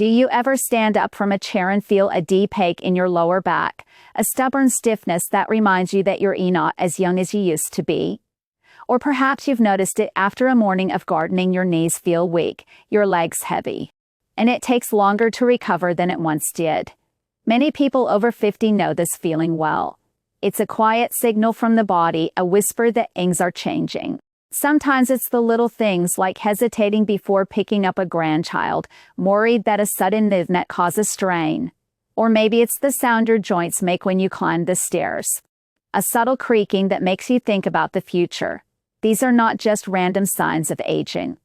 Do you ever stand up from a chair and feel a deep ache in your lower back, a stubborn stiffness that reminds you that you're not as young as you used to be? Or perhaps you've noticed it after a morning of gardening. Your knees feel weak, your legs heavy, and it takes longer to recover than it once did. Many people over 50 know this feeling well. It's a quiet signal from the body, a whisper that things are changing. Sometimes it's the little things like hesitating before picking up a grandchild, worried that a sudden movement causes strain. Or maybe it's the sound your joints make when you climb the stairs. A subtle creaking that makes you think about the future. These are not just random signs of aging.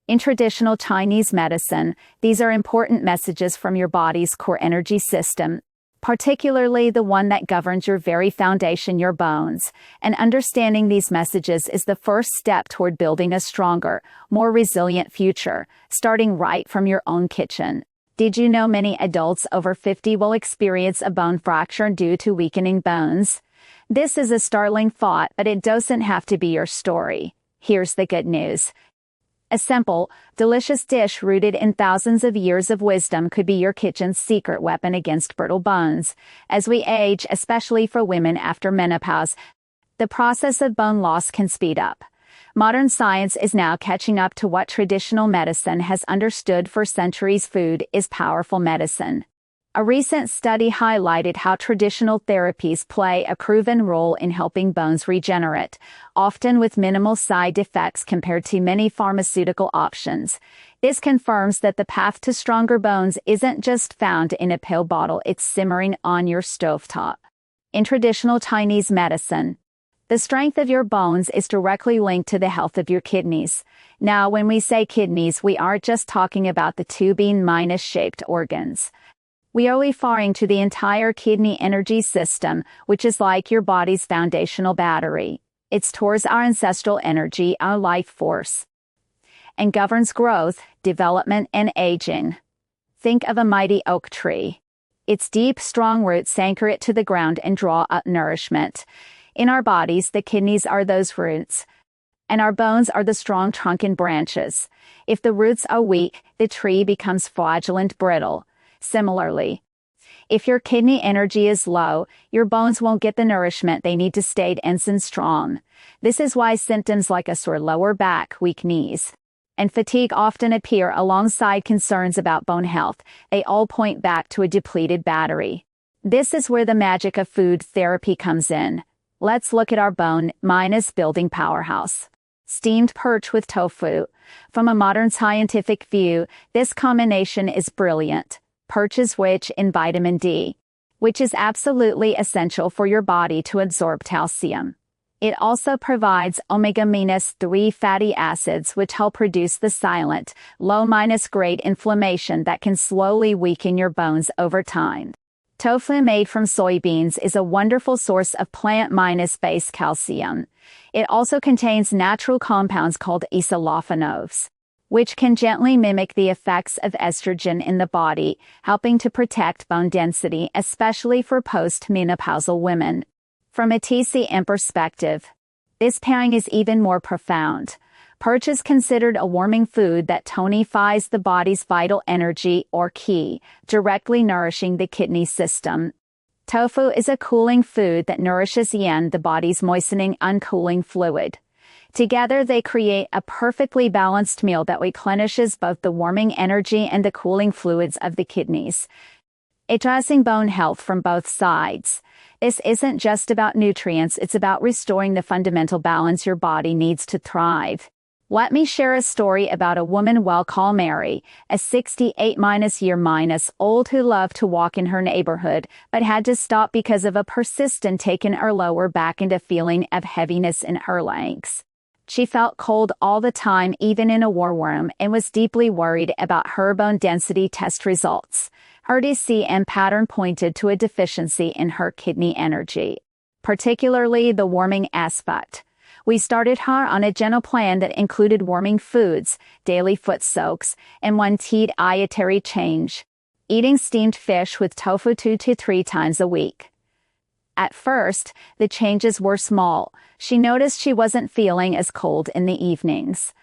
In traditional Chinese medicine, these are important messages from your body's core energy system, particularly the one that governs your very foundation, your bones. And understanding these messages is the first step toward building a stronger, more resilient future, starting right from your own kitchen. Did you know many adults over 50 will experience a bone fracture due to weakening bones? This is a startling thought, but it doesn't have to be your story. Here's the good news. A simple, delicious dish rooted in thousands of years of wisdom could be your kitchen's secret weapon against brittle bones. As we age, especially for women after menopause, the process of bone loss can speed up. Modern science is now catching up to what traditional medicine has understood for centuries. Food is powerful medicine. A recent study highlighted how traditional therapies play a proven role in helping bones regenerate, often with minimal side effects compared to many pharmaceutical options. This confirms that the path to stronger bones isn't just found in a pill bottle, it's simmering on your stovetop. In traditional Chinese medicine, the strength of your bones is directly linked to the health of your kidneys. Now, when we say kidneys, we aren't just talking about the two bean-shaped organs. We are referring to the entire kidney energy system, which is like your body's foundational battery. It stores our ancestral energy, our life force, and governs growth, development, and aging. Think of a mighty oak tree. Its deep, strong roots anchor it to the ground and draw up nourishment. In our bodies, the kidneys are those roots, and our bones are the strong trunk and branches. If the roots are weak, the tree becomes fragile and brittle. Similarly, if your kidney energy is low, your bones won't get the nourishment they need to stay dense and strong. This is why symptoms like a sore lower back, weak knees, and fatigue often appear alongside concerns about bone health. They all point back to a depleted battery. This is where the magic of food therapy comes in. Let's look at our bone-building powerhouse. Steamed perch with tofu. From a modern scientific view, this combination is brilliant. Perch is rich in vitamin D, which is absolutely essential for your body to absorb calcium. It also provides omega-3 fatty acids, which help reduce the silent, low-grade inflammation that can slowly weaken your bones over time. Tofu made from soybeans is a wonderful source of plant-based calcium. It also contains natural compounds called isoflavonoids, which can gently mimic the effects of estrogen in the body, helping to protect bone density, especially for post-menopausal women. From a TCM perspective, this pairing is even more profound. Perch is considered a warming food that tonifies the body's vital energy, or qi, directly nourishing the kidney system. Tofu is a cooling food that nourishes yin, the body's moistening, uncooling fluid. Together they create a perfectly balanced meal that replenishes both the warming energy and the cooling fluids of the kidneys, addressing bone health from both sides. This isn't just about nutrients, it's about restoring the fundamental balance your body needs to thrive. Let me share a story about a woman we'll call Mary, a 68-year-old who loved to walk in her neighborhood, but had to stop because of a persistent ache in her lower back and a feeling of heaviness in her legs. She felt cold all the time, even in a war room, and was deeply worried about her bone density test results. Her TCM pattern pointed to a deficiency in her kidney energy, particularly the warming aspect. We started her on a gentle plan that included warming foods, daily foot soaks, and one dietary change: eating steamed fish with tofu 2 to 3 times a week. At first, the changes were small. She noticed she wasn't feeling as cold in the evenings.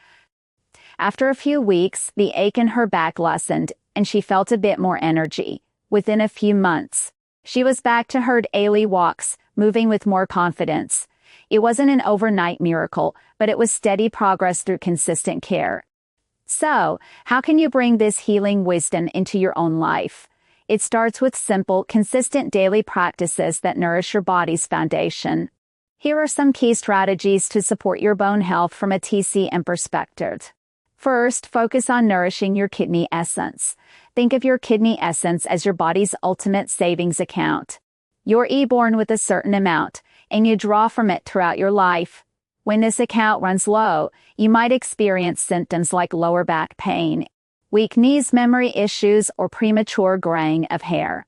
After a few weeks, the ache in her back lessened, and she felt a bit more energy. Within a few months, she was back to her daily walks, moving with more confidence. It wasn't an overnight miracle, but it was steady progress through consistent care. So, how can you bring this healing wisdom into your own life? It starts with simple, consistent daily practices that nourish your body's foundation. Here are some key strategies to support your bone health from a TCM perspective. First, focus on nourishing your kidney essence. Think of your kidney essence as your body's ultimate savings account. You're born with a certain amount, and you draw from it throughout your life. When this account runs low, you might experience symptoms like lower back pain, weak knees, memory issues, or premature graying of hair.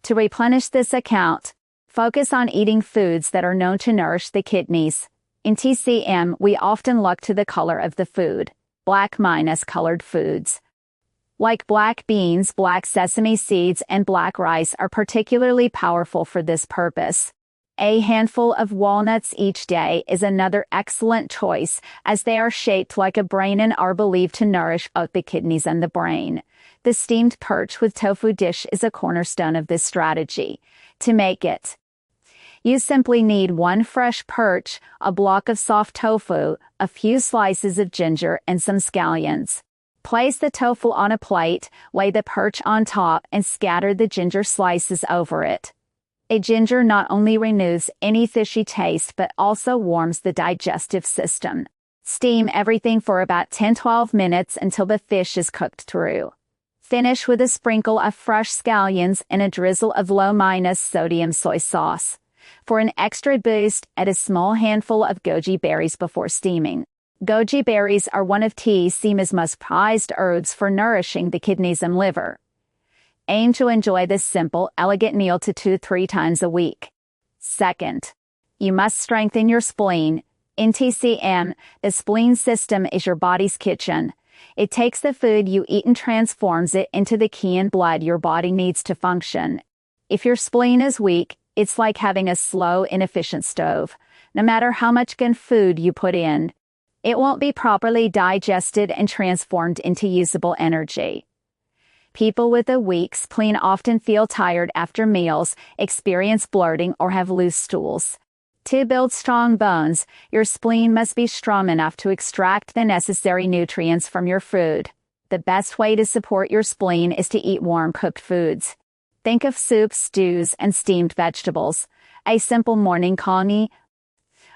To replenish this account, focus on eating foods that are known to nourish the kidneys. In TCM, we often look to the color of the food. Black-colored foods like black beans, black sesame seeds, and black rice are particularly powerful for this purpose. A handful of walnuts each day is another excellent choice, as they are shaped like a brain and are believed to nourish both the kidneys and the brain. The steamed perch with tofu dish is a cornerstone of this strategy. To make it, you simply need 1 fresh perch, a block of soft tofu, a few slices of ginger, and some scallions. Place the tofu on a plate, lay the perch on top, and scatter the ginger slices over it. A ginger not only removes any fishy taste but also warms the digestive system. Steam everything for about 10-12 minutes until the fish is cooked through. Finish with a sprinkle of fresh scallions and a drizzle of low-sodium soy sauce. For an extra boost, add a small handful of goji berries before steaming. Goji berries are one of TCM's most prized herbs for nourishing the kidneys and liver. Aim to enjoy this simple, elegant meal 2-3 times a week. Second, you must strengthen your spleen. In TCM, the spleen system is your body's kitchen. It takes the food you eat and transforms it into the key in blood your body needs to function. If your spleen is weak, it's like having a slow, inefficient stove. No matter how much good food you put in, it won't be properly digested and transformed into usable energy. People with a weak spleen often feel tired after meals, experience bloating, or have loose stools. To build strong bones, your spleen must be strong enough to extract the necessary nutrients from your food. The best way to support your spleen is to eat warm cooked foods. Think of soups, stews, and steamed vegetables. A simple morning congee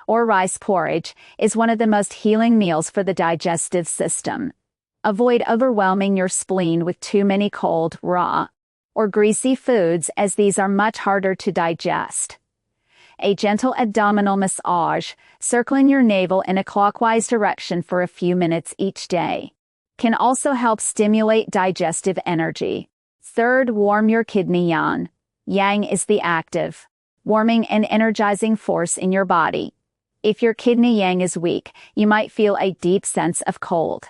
or rice porridge is one of the most healing meals for the digestive system. Avoid overwhelming your spleen with too many cold, raw, or greasy foods, as these are much harder to digest. A gentle abdominal massage, circling your navel in a clockwise direction for a few minutes each day, can also help stimulate digestive energy. Third, warm your kidney yang. Yang is the active, warming and energizing force in your body. If your kidney yang is weak, you might feel a deep sense of cold,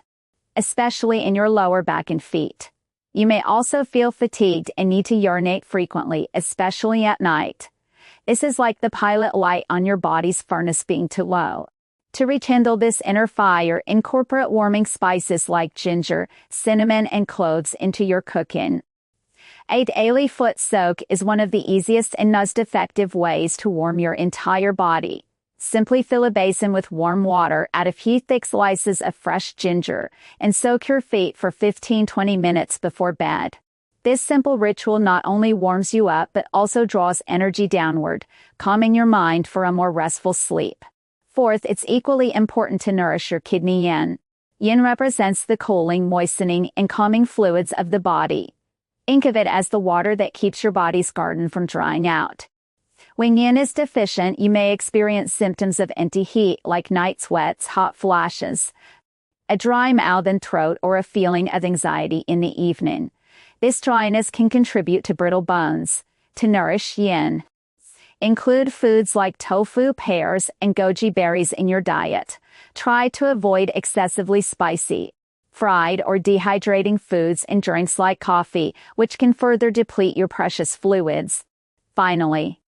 especially in your lower back and feet. You may also feel fatigued and need to urinate frequently, especially at night. This is like the pilot light on your body's furnace being too low. To rekindle this inner fire, incorporate warming spices like ginger, cinnamon, and cloves into your cooking. A daily foot soak is one of the easiest and most effective ways to warm your entire body. Simply fill a basin with warm water, add a few thick slices of fresh ginger, and soak your feet for 15-20 minutes before bed. This simple ritual not only warms you up but also draws energy downward, calming your mind for a more restful sleep. Fourth, it's equally important to nourish your kidney yin. Yin represents the cooling, moistening, and calming fluids of the body. Think of it as the water that keeps your body's garden from drying out. When yin is deficient, you may experience symptoms of empty heat like night sweats, hot flashes, a dry mouth and throat, or a feeling of anxiety in the evening. This dryness can contribute to brittle bones. To nourish yin, include foods like tofu, pears, and goji berries in your diet. Try to avoid excessively spicy, fried, or dehydrating foods and drinks like coffee, which can further deplete your precious fluids. Finally,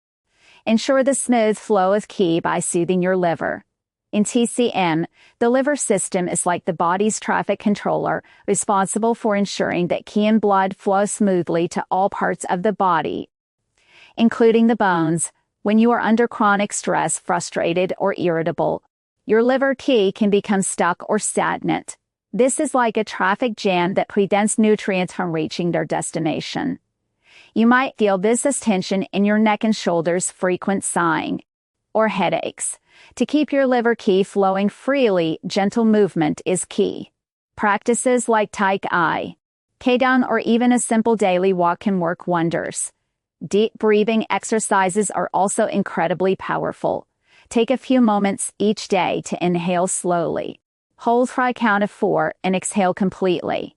ensure the smooth flow of qi by soothing your liver. In TCM, the liver system is like the body's traffic controller, responsible for ensuring that qi and blood flow smoothly to all parts of the body, including the bones. When you are under chronic stress, frustrated, or irritable, your liver qi can become stuck or stagnant. This is like a traffic jam that prevents nutrients from reaching their destination. You might feel this as tension in your neck and shoulders, frequent sighing, or headaches. To keep your liver qi flowing freely, gentle movement is key. Practices like Tai Chi, Qigong, or even a simple daily walk can work wonders. Deep breathing exercises are also incredibly powerful. Take a few moments each day to inhale slowly. Hold for a count of 4 and exhale completely.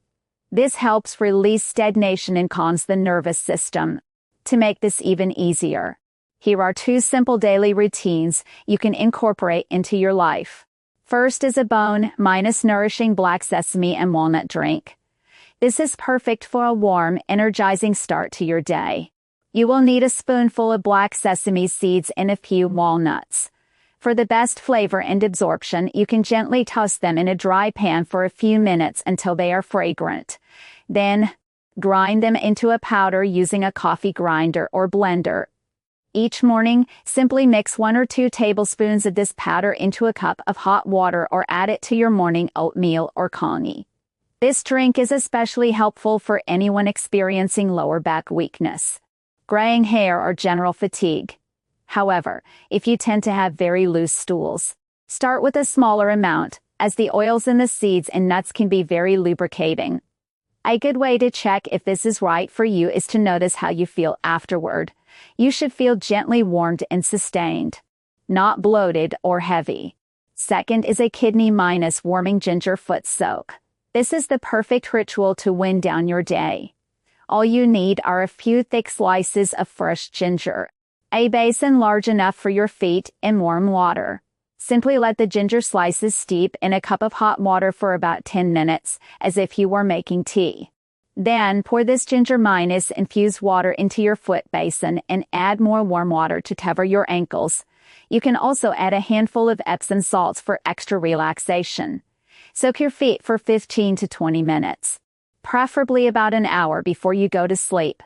This helps release stagnation and calms the nervous system. To make this even easier, here are 2 simple daily routines you can incorporate into your life. First is a bone-minus nourishing black sesame and walnut drink. This is perfect for a warm, energizing start to your day. You will need a spoonful of black sesame seeds and a few walnuts. For the best flavor and absorption, you can gently toast them in a dry pan for a few minutes until they are fragrant. Then, grind them into a powder using a coffee grinder or blender. Each morning, simply mix 1 or 2 tablespoons of this powder into a cup of hot water or add it to your morning oatmeal or congee. This drink is especially helpful for anyone experiencing lower back weakness, graying hair, or general fatigue. However, if you tend to have very loose stools, start with a smaller amount, as the oils in the seeds and nuts can be very lubricating. A good way to check if this is right for you is to notice how you feel afterward. You should feel gently warmed and sustained, not bloated or heavy. Second is a kidney-minus warming ginger foot soak. This is the perfect ritual to wind down your day. All you need are a few thick slices of fresh ginger, a basin large enough for your feet, and warm water. Simply let the ginger slices steep in a cup of hot water for about 10 minutes, as if you were making tea. Then pour this ginger-minus infused water into your foot basin and add more warm water to cover your ankles. You can also add a handful of Epsom salts for extra relaxation. Soak your feet for 15 to 20 minutes, preferably about an hour before you go to sleep.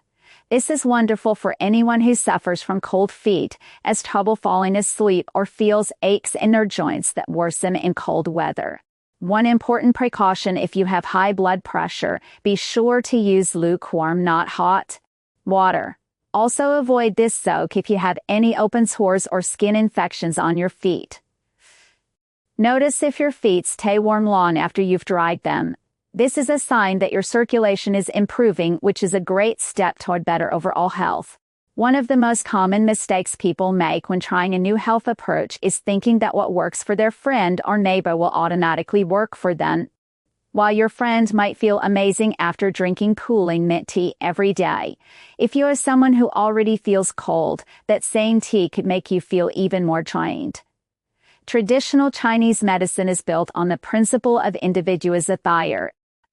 This is wonderful for anyone who suffers from cold feet, has trouble falling asleep, or feels aches in their joints that worsen in cold weather. One important precaution: if you have high blood pressure, be sure to use lukewarm, not hot, water. Also avoid this soak if you have any open sores or skin infections on your feet. Notice if your feet stay warm long after you've dried them. This is a sign that your circulation is improving, which is a great step toward better overall health. One of the most common mistakes people make when trying a new health approach is thinking that what works for their friend or neighbor will automatically work for them. While your friend might feel amazing after drinking cooling mint tea every day, if you are someone who already feels cold, that same tea could make you feel even more drained. Traditional Chinese medicine is built on the principle of individualism.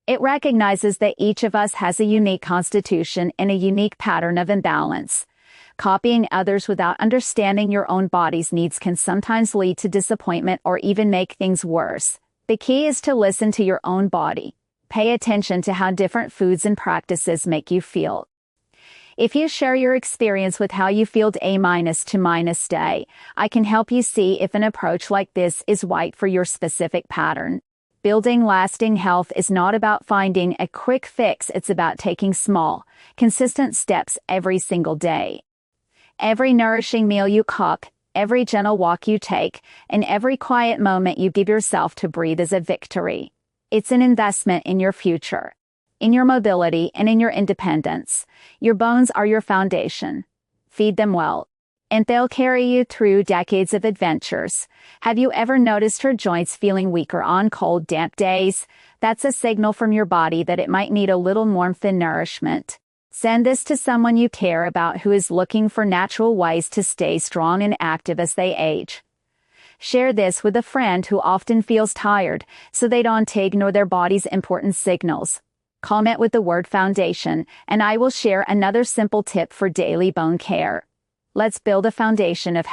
It recognizes that each of us has a unique constitution and a unique pattern of imbalance. Copying others without understanding your own body's needs can sometimes lead to disappointment or even make things worse. The key is to listen to your own body. Pay attention to how different foods and practices make you feel. If you share your experience with how you feel A- to day, I can help you see if an approach like this is right for your specific pattern. Building lasting health is not about finding a quick fix, it's about taking small, consistent steps every single day. Every nourishing meal you cook, every gentle walk you take, and every quiet moment you give yourself to breathe is a victory. It's an investment in your future, in your mobility, and in your independence. Your bones are your foundation. Feed them well, and they'll carry you through decades of adventures. Have you ever noticed your joints feeling weaker on cold, damp days? That's a signal from your body that it might need a little warmth and nourishment. Send this to someone you care about who is looking for natural ways to stay strong and active as they age. Share this with a friend who often feels tired, so they don't ignore their body's important signals. Comment with the word foundation, and I will share another simple tip for daily bone care. Let's build a foundation of